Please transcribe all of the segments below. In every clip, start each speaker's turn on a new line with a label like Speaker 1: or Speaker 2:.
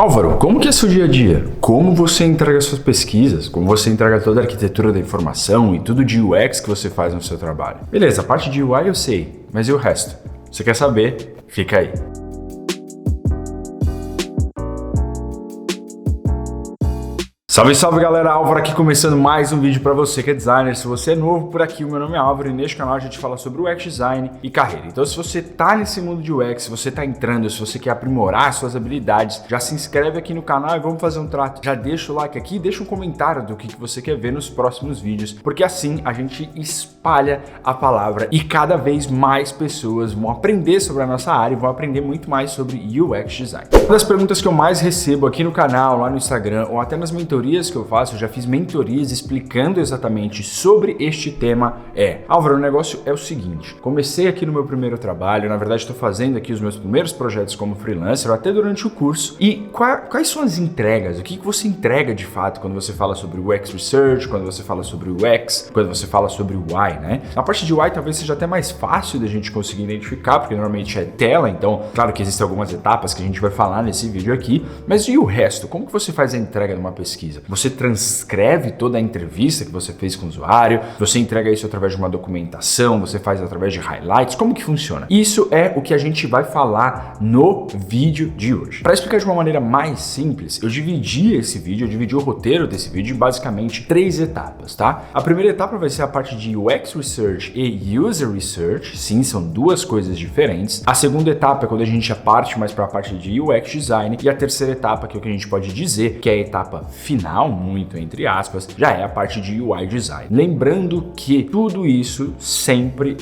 Speaker 1: Álvaro, como que é seu dia a dia? Como você entrega suas pesquisas? Como você entrega toda a arquitetura da informação e tudo de UX que você faz no seu trabalho? Beleza, a parte de UI eu sei, mas e o resto? Você quer saber? Fica aí. Salve, salve galera, Álvaro aqui começando mais um vídeo para você que é designer. Se você é novo por aqui, o meu nome é Álvaro e neste canal a gente fala sobre UX design e carreira. Então se você tá nesse mundo de UX, se você tá entrando, se você quer aprimorar suas habilidades, já se inscreve aqui no canal e vamos fazer um trato. Já deixa o like aqui e deixa um comentário do que você quer ver nos próximos vídeos, porque assim a gente espalha a palavra e cada vez mais pessoas vão aprender sobre a nossa área e vão aprender muito mais sobre UX design. Uma das perguntas que eu mais recebo aqui no canal, lá no Instagram ou até nas mentorias que eu faço, eu já fiz mentorias explicando exatamente sobre este tema Álvaro, o negócio é o seguinte, comecei aqui no meu primeiro trabalho, na verdade estou fazendo aqui os meus primeiros projetos como freelancer, até durante o curso, e quais são as entregas? O que você entrega de fato quando você fala sobre UX Research, quando você fala sobre UX, quando você fala sobre UI, né? A parte de UI talvez seja até mais fácil da gente conseguir identificar, porque normalmente é tela, então claro que existem algumas etapas que a gente vai falar nesse vídeo aqui, mas e o resto? Como que você faz a entrega de uma pesquisa? Você transcreve toda a entrevista que você fez com o usuário, você entrega isso através de uma documentação, você faz através de highlights, como que funciona? Isso é o que a gente vai falar no vídeo de hoje. Para explicar de uma maneira mais simples, eu dividi o roteiro desse vídeo em basicamente 3 etapas, tá? A primeira etapa vai ser a parte de UX Research e User Research, sim, são duas coisas diferentes. A segunda etapa é quando a gente já parte mais para a parte de UX Design e a terceira etapa, que é o que a gente pode dizer, que é a etapa final, muito entre aspas, já é a parte de UI Design. Lembrando que tudo isso sempre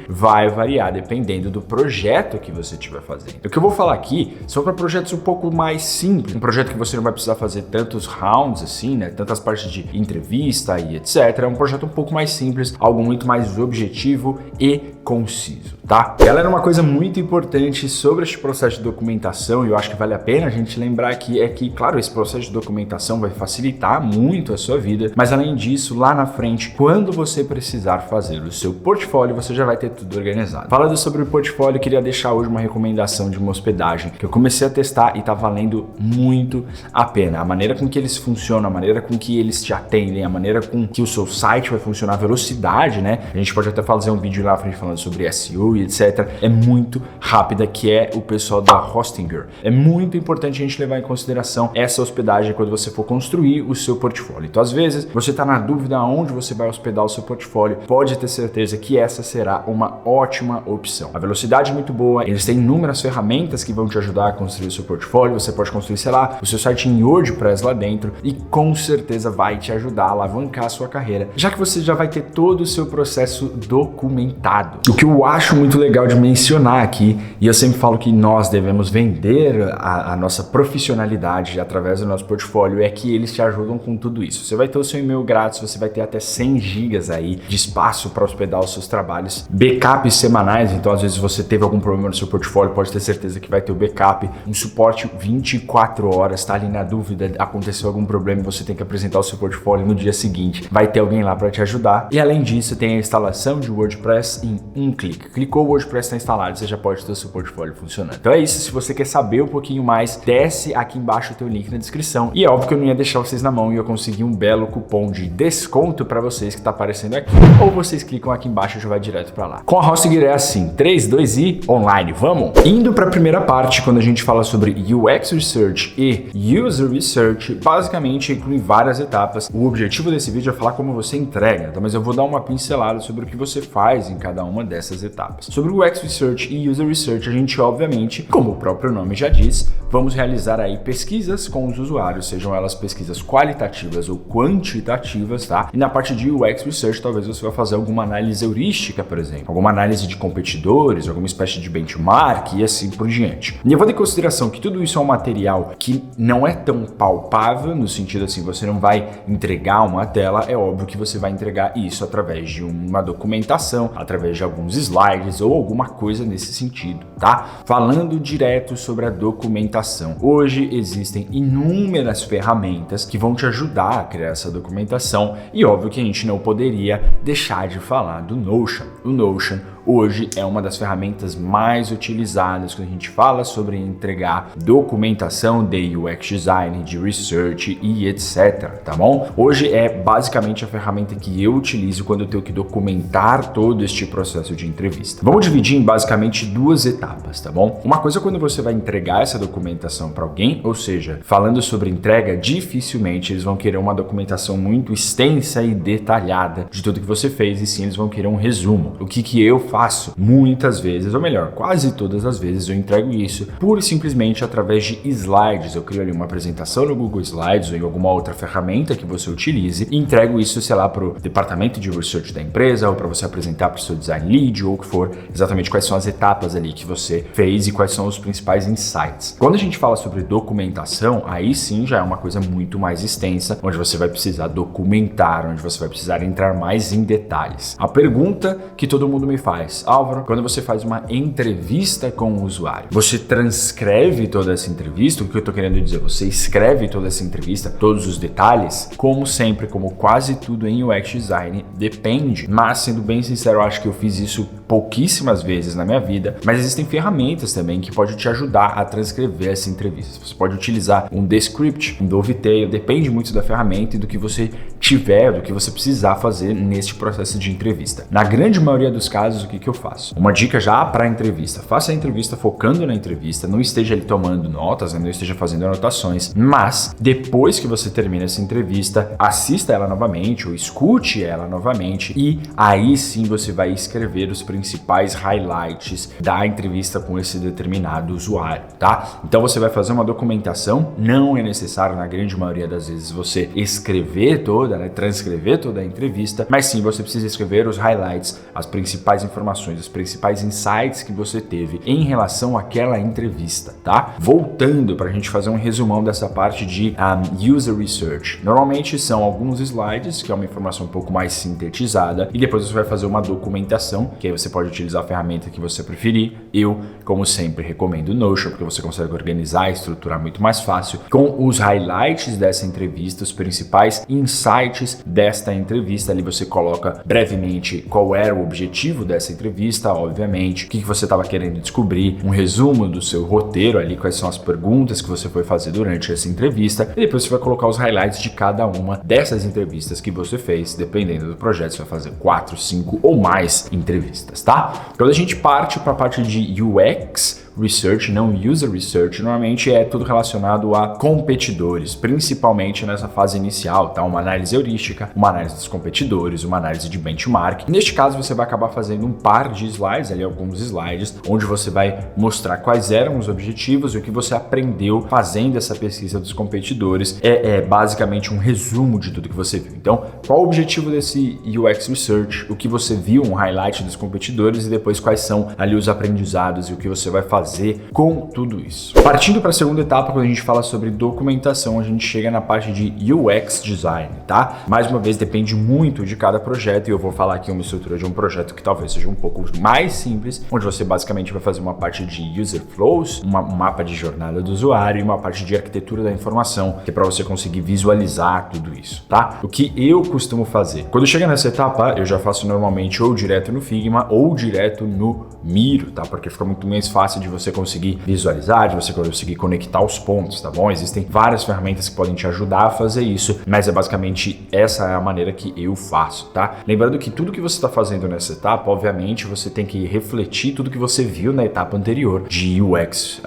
Speaker 1: vai variar dependendo do projeto que você estiver fazendo. O que eu vou falar aqui são para projetos um pouco mais simples, um projeto que você não vai precisar fazer tantos rounds assim, né, tantas partes de entrevista e etc. É um projeto um pouco mais simples, algo muito mais objetivo e conciso, tá? Galera, uma coisa muito importante sobre este processo de documentação, e eu acho que vale a pena a gente lembrar aqui, é que, claro, esse processo de documentação vai facilitar muito a sua vida, mas além disso, lá na frente, quando você precisar fazer o seu portfólio, você já vai ter tudo organizado. Falando sobre o portfólio, eu queria deixar hoje uma recomendação de uma hospedagem que eu comecei a testar e tá valendo muito a pena. A maneira com que eles funcionam, a maneira com que eles te atendem, a maneira com que o seu site vai funcionar, a velocidade, né? A gente pode até fazer um vídeo lá na frente falando sobre SEO e etc. É muito rápida, que é o pessoal da Hostinger. É muito importante a gente levar em consideração essa hospedagem quando você for construir o seu portfólio. Então, às vezes, você está na dúvida aonde você vai hospedar o seu portfólio, pode ter certeza que essa será uma ótima opção. A velocidade é muito boa, eles têm inúmeras ferramentas que vão te ajudar a construir o seu portfólio, você pode construir, sei lá, o seu site em WordPress lá dentro e com certeza vai te ajudar a alavancar a sua carreira, já que você já vai ter todo o seu processo documentado. O que eu acho muito legal de mencionar aqui, e eu sempre falo que nós devemos vender a nossa profissionalidade através do nosso portfólio, é que eles te ajudam com tudo isso. Você vai ter o seu e-mail grátis, você vai ter até 100 gigas aí de espaço para hospedar os seus trabalhos, backups semanais, então às vezes você teve algum problema no seu portfólio, pode ter certeza que vai ter o backup, um suporte 24 horas, tá ali na dúvida, aconteceu algum problema e você tem que apresentar o seu portfólio no dia seguinte, vai ter alguém lá para te ajudar. E além disso, tem a instalação de WordPress em um clique. Clicou, o WordPress está instalado, você já pode ter o seu portfólio funcionando. Então é isso, se você quer saber um pouquinho mais, desce aqui embaixo o teu link na descrição. E é óbvio que eu não ia deixar vocês na mão e eu consegui um belo cupom de desconto para vocês que tá aparecendo aqui. Ou vocês clicam aqui embaixo e já vai direto para lá. Com a Hostinger é assim, 3, 2 e online, vamos? Indo para a primeira parte, quando a gente fala sobre UX Research e User Research, basicamente inclui várias etapas. O objetivo desse vídeo é falar como você entrega, tá? Mas eu vou dar uma pincelada sobre o que você faz em cada uma dessas etapas. Sobre o UX Research e User Research, a gente obviamente, como o próprio nome já diz, vamos realizar aí pesquisas com os usuários, sejam elas pesquisas qualitativas ou quantitativas, tá? E na parte de UX Research, talvez você vai fazer alguma análise heurística, por exemplo, alguma análise de competidores, alguma espécie de benchmark e assim por diante. E eu vou ter em consideração que tudo isso é um material que não é tão palpável, no sentido assim, você não vai entregar uma tela, é óbvio que você vai entregar isso através de uma documentação, através de alguns slides ou alguma coisa nesse sentido, tá? Falando direto sobre a documentação. Hoje existem inúmeras ferramentas que vão te ajudar a criar essa documentação e óbvio que a gente não poderia deixar de falar do Notion. O Notion hoje é uma das ferramentas mais utilizadas quando a gente fala sobre entregar documentação de UX design, de research e etc, tá bom? Hoje é basicamente a ferramenta que eu utilizo quando eu tenho que documentar todo este processo de entrevista. Vamos dividir em basicamente duas etapas, tá bom? Uma coisa é quando você vai entregar essa documentação para alguém, ou seja, falando sobre entrega, dificilmente eles vão querer uma documentação muito extensa e detalhada de tudo que você fez, e sim eles vão querer um resumo. O que eu faço? Muitas vezes, ou melhor, quase todas as vezes eu entrego isso pura e simplesmente através de slides. Eu crio ali uma apresentação no Google Slides ou em alguma outra ferramenta que você utilize e entrego isso, sei lá, para o departamento de research da empresa ou para você apresentar para o seu design lead ou o que for, exatamente quais são as etapas ali que você fez e quais são os principais insights. Quando a gente fala sobre documentação, aí sim já é uma coisa muito mais extensa, onde você vai precisar documentar, onde você vai precisar entrar mais em detalhes. A pergunta que todo mundo me faz: Álvaro, quando você faz uma entrevista com o usuário, você transcreve toda essa entrevista? O que eu tô querendo dizer? Você escreve toda essa entrevista, todos os detalhes? Como sempre, como quase tudo em UX design, depende. Mas, sendo bem sincero, eu acho que eu fiz isso pouquíssimas vezes na minha vida, mas existem ferramentas também que podem te ajudar a transcrever essa entrevista. Você pode utilizar um Descript, um Dovetail, depende muito da ferramenta e do que você tiver, do que você precisar fazer neste processo de entrevista. Na grande maioria dos casos, o que eu faço? Uma dica já para a entrevista: faça a entrevista focando na entrevista, não esteja ali tomando notas, não esteja fazendo anotações, mas depois que você termina essa entrevista, assista ela novamente ou escute ela novamente e aí sim você vai escrever os principais highlights da entrevista com esse determinado usuário, tá? Então você vai fazer uma documentação, não é necessário na grande maioria das vezes você escrever toda, transcrever toda a entrevista, mas sim você precisa escrever os highlights, as principais informações, os principais insights que você teve em relação àquela entrevista, tá? Voltando para a gente fazer um resumão dessa parte de user research. Normalmente são alguns slides, que é uma informação um pouco mais sintetizada, e depois você vai fazer uma documentação, que aí você pode utilizar a ferramenta que você preferir. Eu, como sempre, recomendo o Notion, porque você consegue organizar e estruturar muito mais fácil, com os highlights dessa entrevista, os principais insights desta entrevista. Ali você coloca brevemente qual era o objetivo dessa entrevista, obviamente, o que você estava querendo descobrir, um resumo do seu roteiro ali, quais são as perguntas que você foi fazer durante essa entrevista, e depois você vai colocar os highlights de cada uma dessas entrevistas que você fez. Dependendo do projeto, você vai fazer 4, 5 ou mais entrevistas, tá? Quando a gente parte para a parte de UX Research, não User Research, normalmente é tudo relacionado a competidores, principalmente nessa fase inicial, tá? Uma análise heurística, uma análise dos competidores, uma análise de benchmark. Neste caso, você vai acabar fazendo um par de slides, ali alguns slides, onde você vai mostrar quais eram os objetivos e o que você aprendeu fazendo essa pesquisa dos competidores. É basicamente um resumo de tudo que você viu. Então, qual o objetivo desse UX Research? O que você viu, um highlight dos competidores, e depois quais são ali os aprendizados e o que você vai fazer com tudo isso. Partindo para a segunda etapa, quando a gente fala sobre documentação, a gente chega na parte de UX design, tá? Mais uma vez, depende muito de cada projeto, e eu vou falar aqui uma estrutura de um projeto que talvez seja um pouco mais simples, onde você basicamente vai fazer uma parte de user flows, um mapa de jornada do usuário e uma parte de arquitetura da informação, que é para você conseguir visualizar tudo isso, tá? O que eu costumo fazer? Quando chega nessa etapa, eu já faço normalmente ou direto no Figma ou direto no Miro, tá? Porque fica muito mais fácil de você conseguir visualizar, de você conseguir conectar os pontos, tá bom? Existem várias ferramentas que podem te ajudar a fazer isso, mas é basicamente essa é a maneira que eu faço, tá? Lembrando que tudo que você está fazendo nessa etapa, obviamente, você tem que refletir tudo que você viu na etapa anterior de UX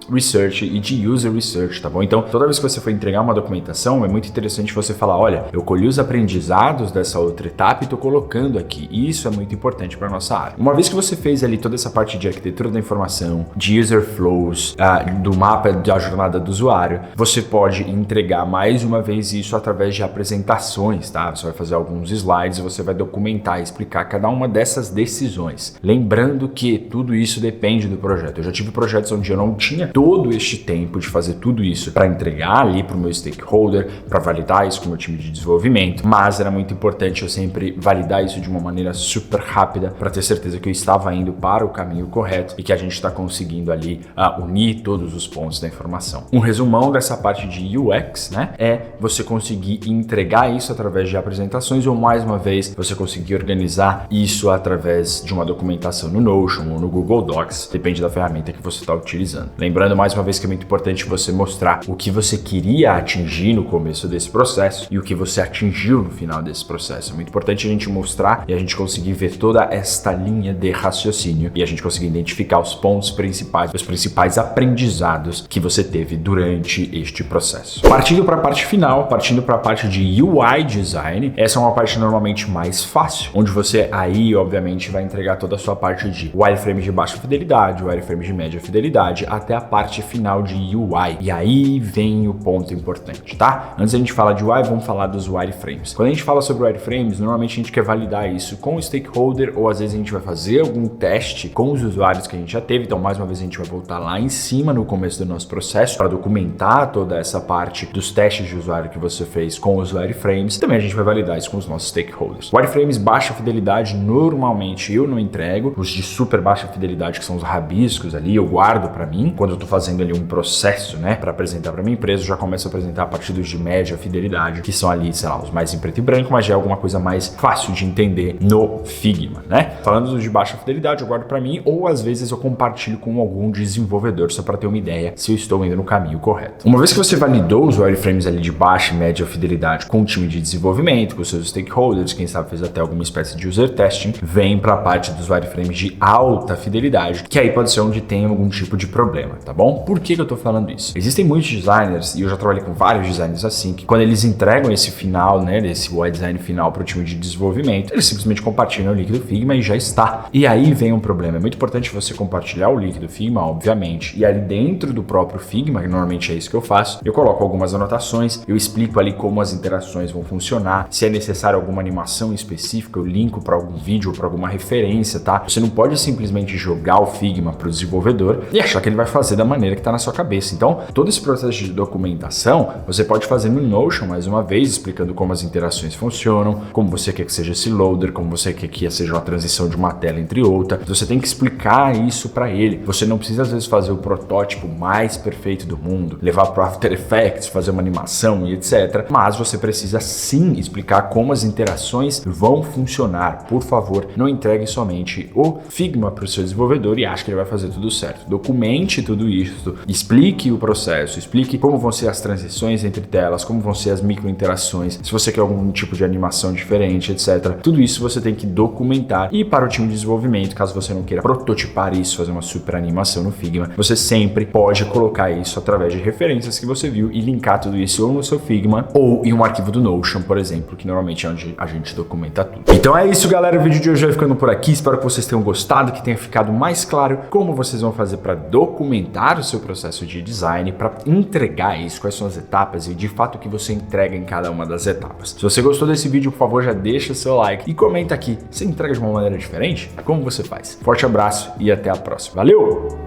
Speaker 1: Research e de User Research, tá bom? Então, toda vez que você for entregar uma documentação, é muito interessante você falar: olha, eu colhi os aprendizados dessa outra etapa e estou colocando aqui. E isso é muito importante para nossa área. Uma vez que você fez ali toda essa parte de arquitetura da informação, de user flows, do mapa da jornada do usuário, você pode entregar mais uma vez isso através de apresentações, tá? Você vai fazer alguns slides e você vai documentar e explicar cada uma dessas decisões. Lembrando que tudo isso depende do projeto. Eu já tive projetos onde eu não tinha todo este tempo de fazer tudo isso para entregar ali para o meu stakeholder, para validar isso com o meu time de desenvolvimento, mas era muito importante eu sempre validar isso de uma maneira super rápida para ter certeza que eu estava indo para o caminho correto e que a gente está conseguindo conseguindo ali unir todos os pontos da informação. Um resumão dessa parte de UX, né, é você conseguir entregar isso através de apresentações ou, mais uma vez, você conseguir organizar isso através de uma documentação no Notion ou no Google Docs, depende da ferramenta que você está utilizando. Lembrando, mais uma vez, que é muito importante você mostrar o que você queria atingir no começo desse processo e o que você atingiu no final desse processo. É muito importante a gente mostrar e a gente conseguir ver toda esta linha de raciocínio e a gente conseguir identificar os pontos principais, os principais aprendizados que você teve durante este processo. Partindo para a parte final, partindo para a parte de UI Design, essa é uma parte normalmente mais fácil, onde você aí, obviamente, vai entregar toda a sua parte de wireframes de baixa fidelidade, wireframes de média fidelidade, até a parte final de UI. E aí vem o ponto importante, tá? Antes da gente falar de UI, vamos falar dos wireframes. Quando a gente fala sobre wireframes, normalmente a gente quer validar isso com o stakeholder, ou às vezes a gente vai fazer algum teste com os usuários que a gente já teve. Então, mais uma vez, a gente vai voltar lá em cima no começo do nosso processo para documentar toda essa parte dos testes de usuário que você fez com os wireframes. Também a gente vai validar isso com os nossos stakeholders. Wireframes baixa fidelidade, normalmente eu não entrego. Os de super baixa fidelidade, que são os rabiscos ali, eu guardo para mim. Quando eu tô fazendo ali um processo, né, para apresentar para minha empresa, eu já começo a apresentar a partir dos de média fidelidade, que são ali, sei lá, os mais em preto e branco, mas já é alguma coisa mais fácil de entender no Figma, né? Falando dos de baixa fidelidade, eu guardo para mim, ou às vezes eu compartilho com algum desenvolvedor, só para ter uma ideia se eu estou indo no caminho correto. Uma vez que você validou os wireframes ali de baixa e média fidelidade com o time de desenvolvimento, com os seus stakeholders, quem sabe fez até alguma espécie de user testing, vem para a parte dos wireframes de alta fidelidade, que aí pode ser onde tem algum tipo de problema, tá bom? Por que eu tô falando isso? Existem muitos designers, e eu já trabalhei com vários designers assim, que quando eles entregam esse final, né, desse UI design final para o time de desenvolvimento, eles simplesmente compartilham o link do Figma e já está. E aí vem um problema. É muito importante você compartilhar o link do Figma, obviamente, e ali dentro do próprio Figma, que normalmente é isso que eu faço, eu coloco algumas anotações, eu explico ali como as interações vão funcionar, se é necessário alguma animação específica, eu linko para algum vídeo ou para alguma referência, tá? Você não pode simplesmente jogar o Figma para o desenvolvedor e achar que ele vai fazer da maneira que está na sua cabeça. Então, todo esse processo de documentação, você pode fazer no Notion, mais uma vez, explicando como as interações funcionam, como você quer que seja esse loader, como você quer que seja uma transição de uma tela entre outra. Você tem que explicar isso para ele. Você não precisa, às vezes, fazer o protótipo mais perfeito do mundo, levar para o After Effects, fazer uma animação e etc. Mas você precisa, sim, explicar como as interações vão funcionar. Por favor, não entregue somente o Figma para o seu desenvolvedor e ache que ele vai fazer tudo certo. Documente tudo isso, explique o processo, explique como vão ser as transições entre telas, como vão ser as micro-interações, se você quer algum tipo de animação diferente, etc. Tudo isso você tem que documentar. E para o time de desenvolvimento, caso você não queira prototipar isso, fazer uma super animação no Figma, você sempre pode colocar isso através de referências que você viu e linkar tudo isso ou no seu Figma ou em um arquivo do Notion, por exemplo, que normalmente é onde a gente documenta tudo. Então é isso, galera. O vídeo de hoje vai ficando por aqui. Espero que vocês tenham gostado, que tenha ficado mais claro como vocês vão fazer para documentar o seu processo de design, para entregar isso, quais são as etapas e de fato o que você entrega em cada uma das etapas. Se você gostou desse vídeo, por favor, já deixa seu like e comenta aqui. Você entrega de uma maneira diferente? Como você faz? Forte abraço e até a próxima. Valeu!